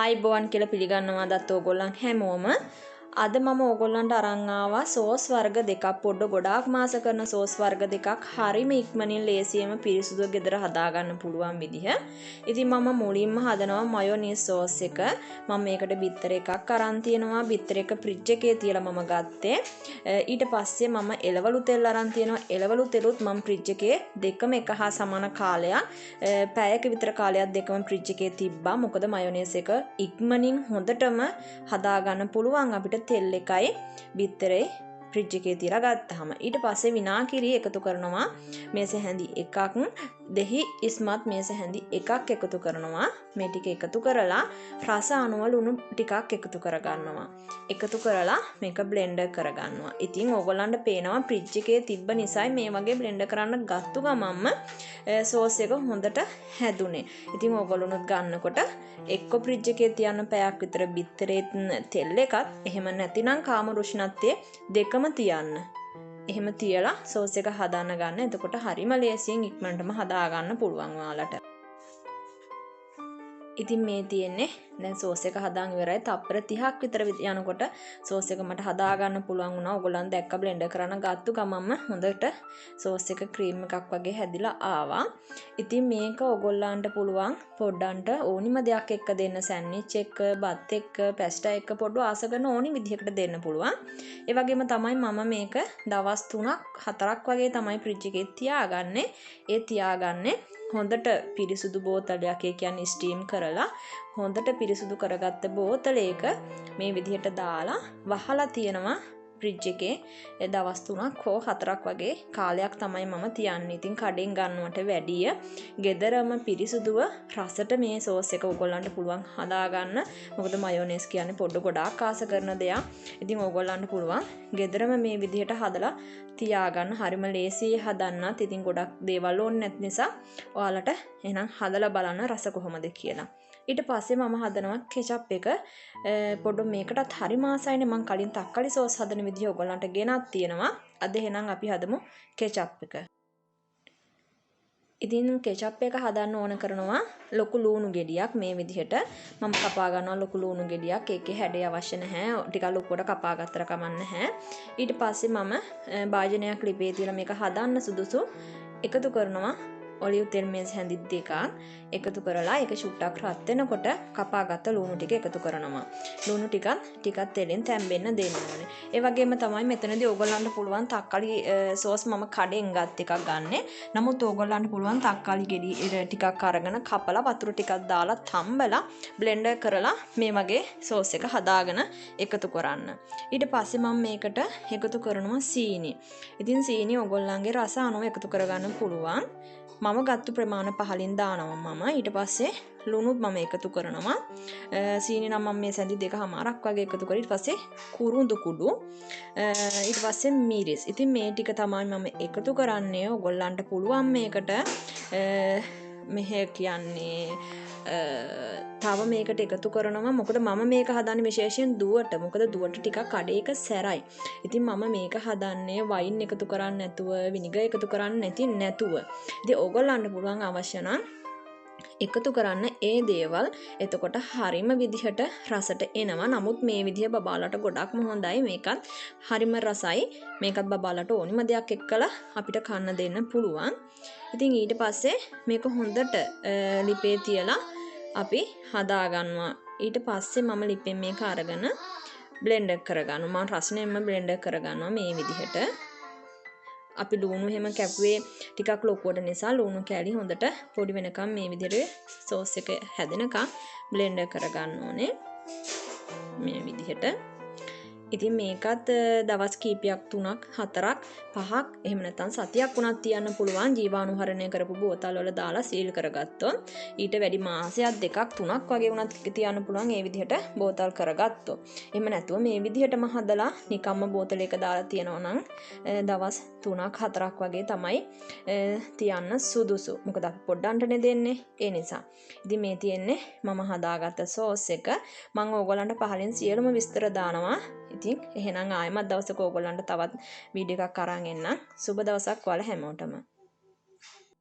ආයිබෝවන් කියලා පිළිගන්නවා දත් ඕගොල්ලන් හැමෝම. අද මම ඕගොල්ලන්ට අරන් ආවා සෝස් වර්ග දෙකක් පොඩ්ඩ ගොඩාක් මාස කරන සෝස් වර්ග දෙකක් හරිම ඉක්මනින් ලේසියෙන්ම පිරිසුදුව ගෙදර හදාගන්න පුළුවන් විදිහ. ඉතින් මම මුලින්ම හදනවා මයොනීස් සෝස් එක. මම මේකට බිත්තර එකක් අරන් තියෙනවා. බිත්තර එක ෆ්‍රිජ් එකේ තියලා මම ගත්තේ. ඊට පස්සේ මම එළවලු තෙල් අරන් තියෙනවා. එළවලු තෙලුත් මම ෆ්‍රිජ් එකේ දෙකම එක හා සමාන කාලයක් පැයක විතර කාලයක් දෙකම ෆ්‍රිජ් එකේ තිබ්බා. මොකද මයොනීස් එක ඉක්මනින් හොඳටම හදාගන්න පුළුවන් අපිට තෙල් එකයි බිත්තරේ ෆ්‍රිජ් එකේ තියලා ගත්තාම. ඊට පස්සේ විනාගිරි එකතු කරනවා. මේස හැඳි එකක්, දෙහි ඉස්මත් මේස හැඳි එකක් එකතු කරනවා. මේ ටික එකතු කරලා රස අනුව ලුණු ටිකක් එකතු කරගන්නවා. එකතු කරලා මේක බ්ලෙන්ඩර් කරගන්නවා. ඉතින් ඕගොල්ලන්ට පේනවා ෆ්‍රිජ් එකේ තිබ්බ නිසායි මේ වගේ බ්ලෙන්ඩර් කරන්න ගත්තු ගමන්ම සෝස් එක හොඳට හැදුනේ. ඉතින් ඕගොල්ලොනුත් ගන්නකොට එක්ක ෆ්‍රිජ් එකේ තියන්න පැයක් විතර බිත්තරේ තෙල් එකත්, එහෙම නැතිනම් කාම රුෂ්ණත්වයේ දෙකම තියන්න. එහෙම තියලා සෝස් එක හදාන්න ගන්න. එතකොට හරිම ලේසියෙන් ඉක්මනටම හදා ගන්න පුළුවන් ඔයාලට. ඉතින් මේ තියෙන්නේ දැන් සෝස් එක හදාන් ඉවරයි. තප්පර 30ක් විතර යනකොට සෝස් එක මට හදා ගන්න පුළුවන් වුණා. ඔයගොල්ලන් දැක්ක බ්ලෙන්ඩර් කරන ගත්තු ගමන්ම හොඳට සෝස් එක ක්‍රීම් එකක් වගේ හැදිලා ආවා. ඉතින් මේක ඔයගොල්ලන්ට පුළුවන් පොඩ්ඩන්ට ඕනිම දෙයක් එක්ක දෙන්න. සෑන්ඩ්විච් එක, බත් එක්ක, පැස්ටා එක්ක පොඩ්ඩ ආස කරන ඕනි විදිහකට දෙන්න පුළුවන්. ඒ වගේම තමයි මම මේක දවස් 3ක් 4ක් වගේ තමයි ෆ්‍රිජ් එකේ තියාගන්නේ. ඒ තියාගන්නේ හොඳට පිරිසුදු බෝතලයක්, ඒ කියන්නේ ස්ටීම් කරලා හොඳට පිරිසුදු කරගත්ත බෝතලයක මේ විදිහට දාලා වහලා තියෙනවා ෆ්‍රිජ් එකේ. දවස් 3ක් හෝ 4ක් වගේ කාලයක් තමයි මම තියන්නේ. ඉතින් කඩෙන් ගන්නවට වැඩිය ගෙදරම පිරිසුදුව රසට මේ සෝස් එක ඕගොල්ලන්ට පුළුවන් හදාගන්න. මොකද මයොනීස් කියන්නේ පොඩ්ඩ ගොඩාක් ආස කරන දෙයක්. ඉතින් ඕගොල්ලන්ට පුළුවන් ගෙදරම මේ විදිහට හදලා තියාගන්න. හරිම ලේසියි හදන්නත්. ඉතින් ගොඩක් දේවල් ඕනේ නැති නිසා ඔයාලට එහෙනම් හදලා බලන්න රස කොහොමද කියලා. ඊට පස්සේ මම හදනවා කෙචප් එක. පොඩ්ඩ මේකටත් හරිම ආසයිනේ. මම කලින් තක්කාලි සෝස් හදන විදිහ ඔයගොල්ලන්ට ගෙනත් තියෙනවා. අද එහෙනම් අපි හදමු කෙචප් එක. ඉතින් කෙචප් එක හදන්න ඕන කරනවා ලොකු ලූණු ගෙඩියක් මේ විදිහට. මම කපා ගන්නවා ලොකු ලූණු ගෙඩියක්. ඒකේ හැඩය අවශ්‍ය නැහැ. ටිකක් ලොකුවට කපා ගත්තර කමක් නැහැ. ඊට පස්සේ මම භාජනයක් ලිපේ තියලා මේක හදන්න සුදුසු එකතු කරනවා ඔලිව් තෙල් මේස් හැඳි දෙකක් එකතු කරලා ඒක චුට්ටක් රත් වෙනකොට කපාගත්ත ලුණු ටික එකතු කරනවා. ලුණු ටිකක් තෙලෙන් තැම්බෙන්න දෙන්න ඕනේ. ඒ වගේම තමයි මෙතනදී ඕගොල්ලන්ට පුළුවන් තක්කාලි සෝස් මම කඩෙන් ගත් එකක් ගන්නෙ. නමුත් ඕගොල්ලන්ට පුළුවන් තක්කාලි ගෙඩි ටිකක් අරගෙන කපලා වතුර ටිකක් දාලා තම්බලා බ්ලෙන්ඩර් කරලා මේ වගේ සෝස් එක හදාගෙන එකතු කරන්න. ඊට පස්සේ මම මේකට එකතු කරනවා සීනි. ඉතින් සීනි ඕගොල්ලන්ගේ රස අනුව එකතු කරගන්න පුළුවන්. මම ගත්තු ප්‍රමාණ 5න් දානවා මම. ඊට පස්සේ ලුණුත් මම එකතු කරනවා. සීනි නම් මම මේ සැඳි 2මාරක් වගේ එකතු කරලා ඊට පස්සේ කුරුඳු කුඩු, ඊට පස්සේ මිරිස්. ඉතින් මේ ටික තමයි මම එකතු කරන්නේ. ඔයගොල්ලන්ට පුළුවන් මේකට මෙහෙ කියන්නේ තව මේකට එකතු කරනවා. මොකද මම මේක හදන්නේ විශේෂයෙන් දුවට. මොකද දුවට ටිකක් කඩේක සැරයි. ඉතින් මම මේක හදන්නේ වයින් එකතු කරන්නේ නැතුව, විනිගර් එකතු කරන්නේ නැතුව. ඉතින් ඕගොල්ලන්ට පුළුවන් අවශ්‍ය නම් එකතු කරන්න ඒ දේවල්. එතකොට හරිම විදිහට රසට එනවා. නමුත් මේ විදිහ බබාලට ගොඩක්ම හොඳයි. මේකත් හරිම රසයි. මේකත් බබාලට ඕනිම දෙයක් එක්කලා අපිට කන්න දෙන්න පුළුවන්. ඉතින් ඊට පස්සේ මේක හොඳට ලිපේ තියලා අපි හදා ගන්නවා. ඊට පස්සේ මම ලිපෙන් මේක අරගෙන බ්ලෙන්ඩර් කරගන්නවා. මම රසණයෙන්ම බ්ලෙන්ඩර් කරගන්නවා මේ විදිහට. අපි ලුණු හැම කැපුවේ ටිකක් ලොකුවට නිසා ලුණු කෑලි හොඳට පොඩි වෙනකම් මේ විදිහට සෝස් එක හැදෙනකම් බ්ලෙන්ඩර් කරගන්න ඕනේ. මේ විදිහට. ඉතින් මේකත් දවස් කීපයක් 3ක් 4ක් 5ක් එහෙම නැත්නම් සතියක් වුණත් තියන්න පුළුවන්. ජීවාණුහරණය කරපු බෝතල් වල දාලා සීල් කරගත්තොත් ඊට වැඩි මාසයක් 2ක් 3ක් වගේ වුණත් තියන්න පුළුවන්. මේ විදිහට බෝතල් කරගත්තොත්. එහෙම නැතුව මේ විදිහටම හදලා නිකම්ම බෝතලයක දාලා තියනවා නම් දවස් 3ක් 4ක් වගේ තමයි තියන්න සුදුසු. මොකද අපි පොඩ්ඩන්ටනේ දෙන්නේ. ඒ නිසා. ඉතින් මේ තියෙන්නේ මම හදාගත්ත සෝස් එක. මම ඕගොල්ලන්ට පහලින් සියලුම විස්තර දානවා. ඉතින් එහෙනම් ආයෙමත් දවසක ඕගොල්ලන්ට තවත් වීඩියෝ එකක් අරන් එන්නම්. සුබ දවසක් ඔයාලා හැමෝටම.